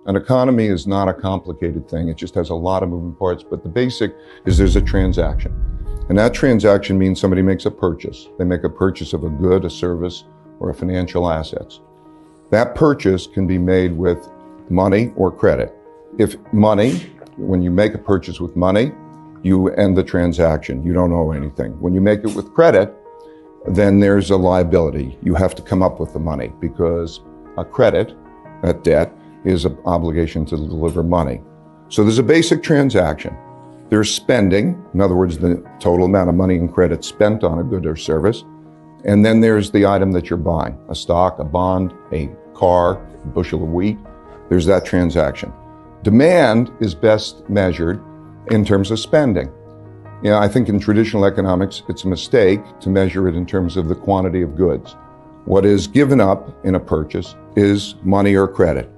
An economy is not a complicated thing. It just has a lot of moving parts, but the basic is there's a transaction. And that transaction means somebody makes a purchase. They make a purchase of a good, a service, or a financial assets. That purchase can be made with money or credit. If money, when you make a purchase with money, you end the transaction. You don't owe anything. When you make it with credit, then there's a liability. You have to come up with the money because a credit, a debt, is an obligation to deliver money. So there's a basic transaction. There's spending, in other words, the total amount of money and credit spent on a good or service. And then there's the item that you're buying, a stock, a bond, a car, a bushel of wheat. There's that transaction. Demand is best measured in terms of spending. You know, I think in traditional economics, it's a mistake to measure it in terms of the quantity of goods. What is given up in a purchase is money or credit.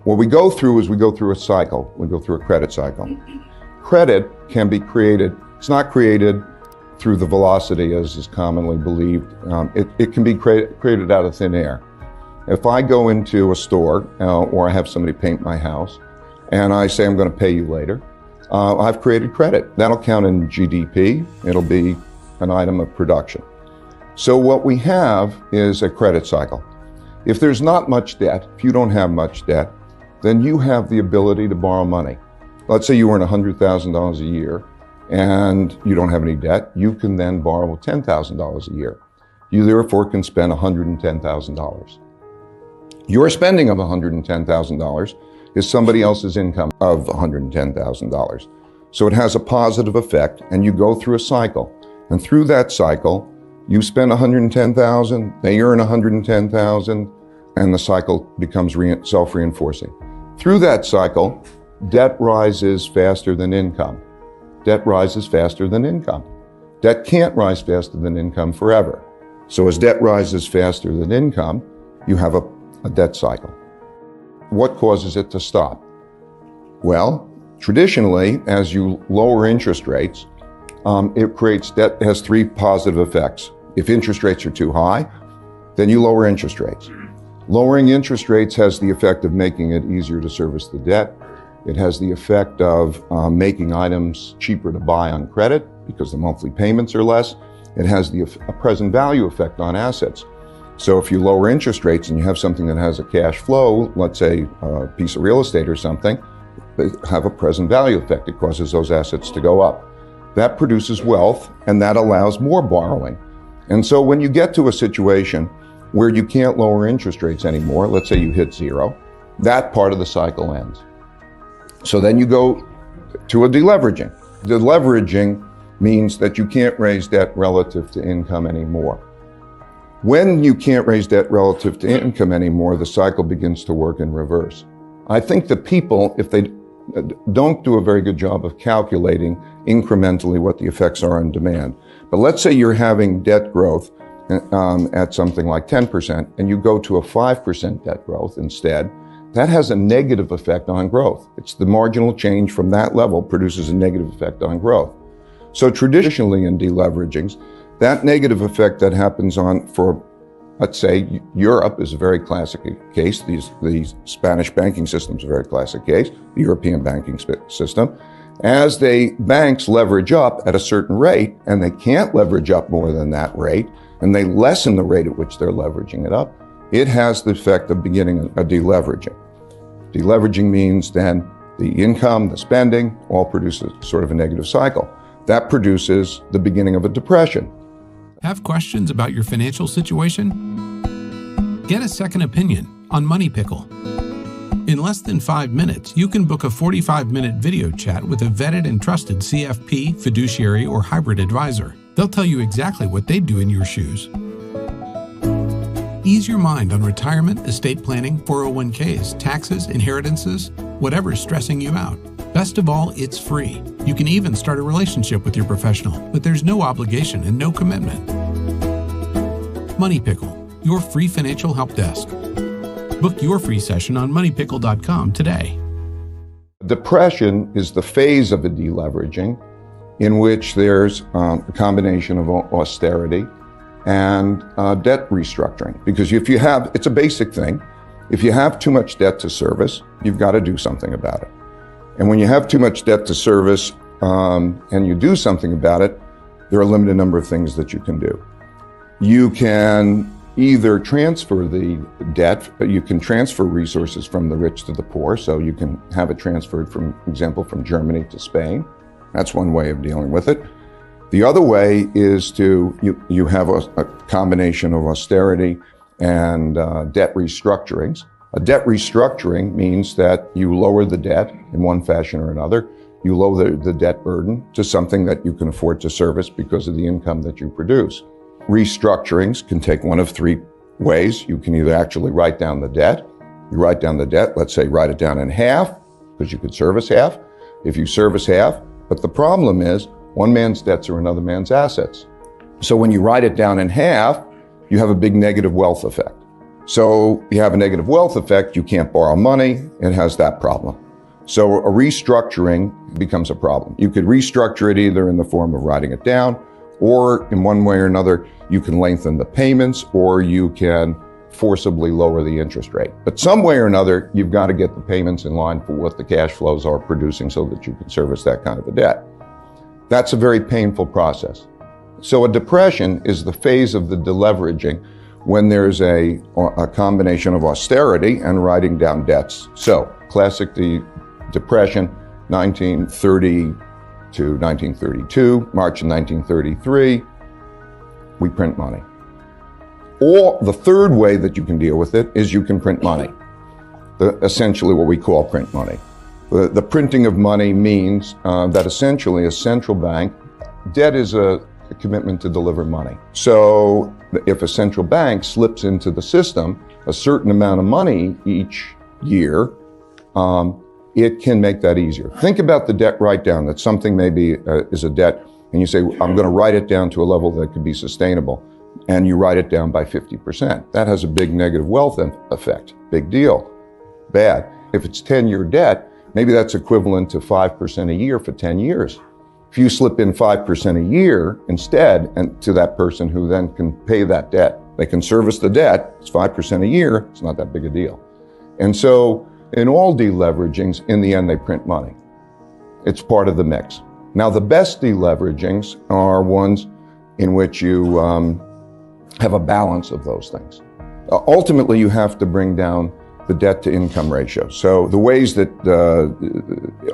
What we go through is we go through a cycle. We go through a credit cycle. Credit can be created. It's not created through the velocity as is commonly believed. It can be created out of thin air. If I go into a store or I have somebody paint my house and I say I'm going to pay you later, I've created credit. That'll count in GDP. It'll be an item of production. So what we have is a credit cycle. If there's not much debt, if you don't have much debt, then you have the ability to borrow money. Let's say you earn $100,000 a year and you don't have any debt. You can then borrow $10,000 a year. You therefore can spend $110,000. Your spending of $110,000 is somebody else's income of $110,000. So it has a positive effect, and you go through a cycle. And through that cycle, you spend $110,000, they earn $110,000, and the cycle becomes self-reinforcing. Through that cycle, debt rises faster than income. Debt rises faster than income. Debt can't rise faster than income forever. So as debt rises faster than income, you have a debt cycle. What causes it to stop? Well, traditionally, as you lower interest rates, it creates debt. It has three positive effects. If interest rates are too high, then you lower interest rates. Lowering interest rates has the effect of making it easier to service the debt. It has the effect of making items cheaper to buy on credit because the monthly payments are less. It has a present value effect on assets. So if you lower interest rates and you have something that has a cash flow, let's say a piece of real estate or something, they have a present value effect. It causes those assets to go up. That produces wealth, and that allows more borrowing. And so when you get to a situation where you can't lower interest rates anymore, let's say you hit zero, that part of the cycle ends. So then you go to a deleveraging. Deleveraging means that you can't raise debt relative to income anymore. When you can't raise debt relative to income anymore, the cycle begins to work in reverse. I think the people, if they don't do a very good job of calculating incrementally what the effects are on demand. But let's say you're having debt growth at something like 10%, and you go to a 5% debt growth instead, that has a negative effect on growth. It's the marginal change from that level produces a negative effect on growth. So traditionally in deleveragings, that negative effect that happens let's say, Europe is a very classic case. The Spanish banking system is a very classic case, the European banking system. As banks leverage up at a certain rate, and they can't leverage up more than that rate, and they lessen the rate at which they're leveraging it up, it has the effect of beginning a deleveraging. Deleveraging means then the income, the spending, all produces sort of a negative cycle. That produces the beginning of a depression. Have questions about your financial situation? Get a second opinion on Money Pickle. In less than 5 minutes, you can book a 45-minute video chat with a vetted and trusted CFP, fiduciary, or hybrid advisor. They'll tell you exactly what they'd do in your shoes. Ease your mind on retirement, estate planning, 401ks, taxes, inheritances, whatever's stressing you out. Best of all, it's free. You can even start a relationship with your professional, but there's no obligation and no commitment. Money Pickle, your free financial help desk. Book your free session on moneypickle.com today. Depression is the phase of a deleveraging in which there's a combination of austerity and debt restructuring. Because it's a basic thing. If you have too much debt to service, you've got to do something about it. And when you have too much debt to service and you do something about it, there are a limited number of things that you can do. You can either transfer the debt, you can transfer resources from the rich to the poor, so you can have it transferred, from example, from Germany to Spain. That's one way of dealing with it. The other way is you have a combination of austerity and debt restructurings. A debt restructuring means that you lower the debt in one fashion or another. You lower the debt burden to something that you can afford to service because of the income that you produce. Restructurings can take one of three ways. You can either actually write down the debt. You write down the debt, let's say write it down in half, because you could service half. If you service half, but the problem is one man's debts are another man's assets. So when you write it down in half, you have a big negative wealth effect. So you have a negative wealth effect, you can't borrow money, it has that problem. So a restructuring becomes a problem. You could restructure it either in the form of writing it down, or in one way or another, you can lengthen the payments, or you can forcibly lower the interest rate. But some way or another, you've got to get the payments in line for what the cash flows are producing so that you can service that kind of a debt. That's a very painful process. So a depression is the phase of the deleveraging when there's a combination of austerity and writing down debts. So classic depression, 1930 to 1932, March of 1933, we print money. Or the third way that you can deal with it is you can print money, essentially what we call print money. The printing of money means that essentially a central bank, debt is a commitment to deliver money. So if a central bank slips into the system a certain amount of money each year, it can make that easier. Think about the debt write-down, that something maybe is a debt, and you say, I'm going to write it down to a level that could be sustainable, and you write it down by 50%. That has a big negative wealth effect. Big deal. Bad. If it's 10-year debt, maybe that's equivalent to 5% a year for 10 years. If you slip in 5% a year instead, and to that person who then can pay that debt, they can service the debt, it's 5% a year, it's not that big a deal. And so in all deleveragings, in the end, they print money. It's part of the mix. Now, the best deleveragings are ones in which you have a balance of those things. Ultimately, you have to bring down the debt to income ratio. So the ways that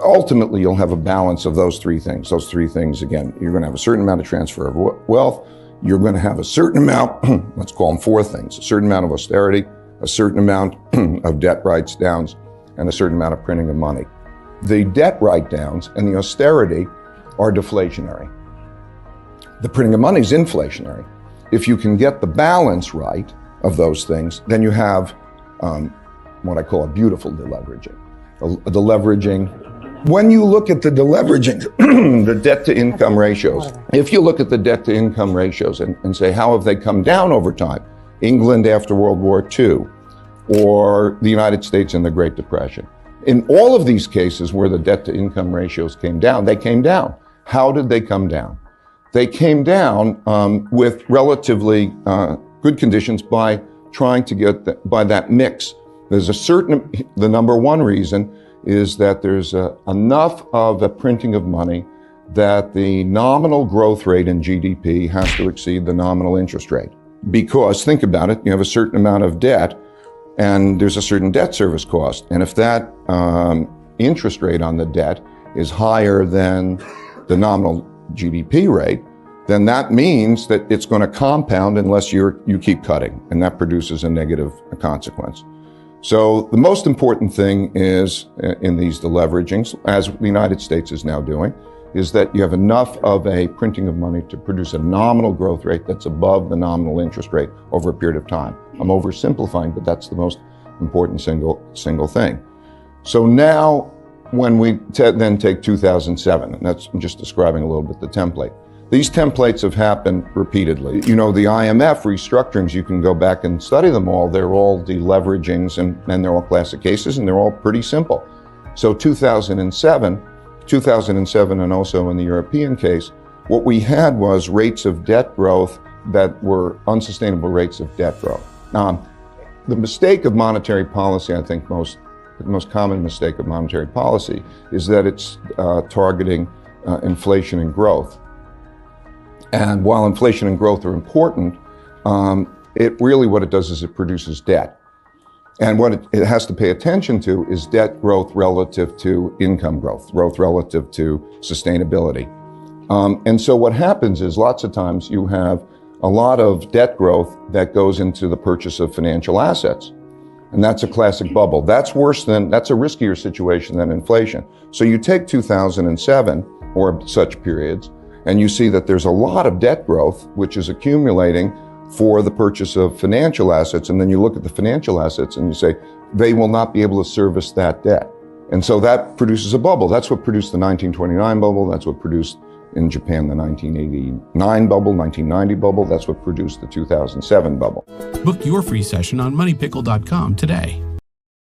ultimately you'll have a balance of those three things. Those three things, again, you're going to have a certain amount of transfer of wealth. You're going to have a certain amount, let's call them four things, a certain amount of austerity, a certain amount of debt write-downs, and a certain amount of printing of money. The debt write-downs and the austerity are deflationary. The printing of money is inflationary. If you can get the balance right of those things, then you have what I call a beautiful deleveraging. A deleveraging. When you look at the deleveraging, the debt to income ratios, if you look at the debt to income ratios and say, how have they come down over time? England after World War II, or the United States in the Great Depression. In all of these cases where the debt to income ratios came down, they came down. How did they come down? They came down with relatively good conditions by trying to get by that mix. There's the number one reason is that there's enough of a printing of money that the nominal growth rate in GDP has to exceed the nominal interest rate. Because think about it, you have a certain amount of debt and there's a certain debt service cost. And if that interest rate on the debt is higher than the nominal GDP rate, then that means that it's going to compound unless you keep cutting, and that produces a negative consequence. So the most important thing is in these deleveragings, as the United States is now doing, is that you have enough of a printing of money to produce a nominal growth rate that's above the nominal interest rate over a period of time. I'm oversimplifying, but that's the most important single thing. So now, when we then take 2007, and that's I'm just describing a little bit the template. These templates have happened repeatedly. You know, the IMF restructurings, you can go back and study them all. They're all deleveragings and they're all classic cases and they're all pretty simple. So 2007 and also in the European case, what we had was rates of debt growth that were unsustainable rates of debt growth. The mistake of monetary policy, I think the most common mistake of monetary policy is that it's targeting inflation and growth. And while inflation and growth are important, what it does is it produces debt. And what it has to pay attention to is debt growth relative to income growth relative to sustainability. And so what happens is lots of times you have a lot of debt growth that goes into the purchase of financial assets. And that's a classic bubble. That's a riskier situation than inflation. So you take 2007 or such periods, and you see that there's a lot of debt growth, which is accumulating for the purchase of financial assets. And then you look at the financial assets and you say, they will not be able to service that debt. And so that produces a bubble. That's what produced the 1929 bubble. That's what produced in Japan the 1989 bubble, 1990 bubble. That's what produced the 2007 bubble. Book your free session on moneypickle.com today.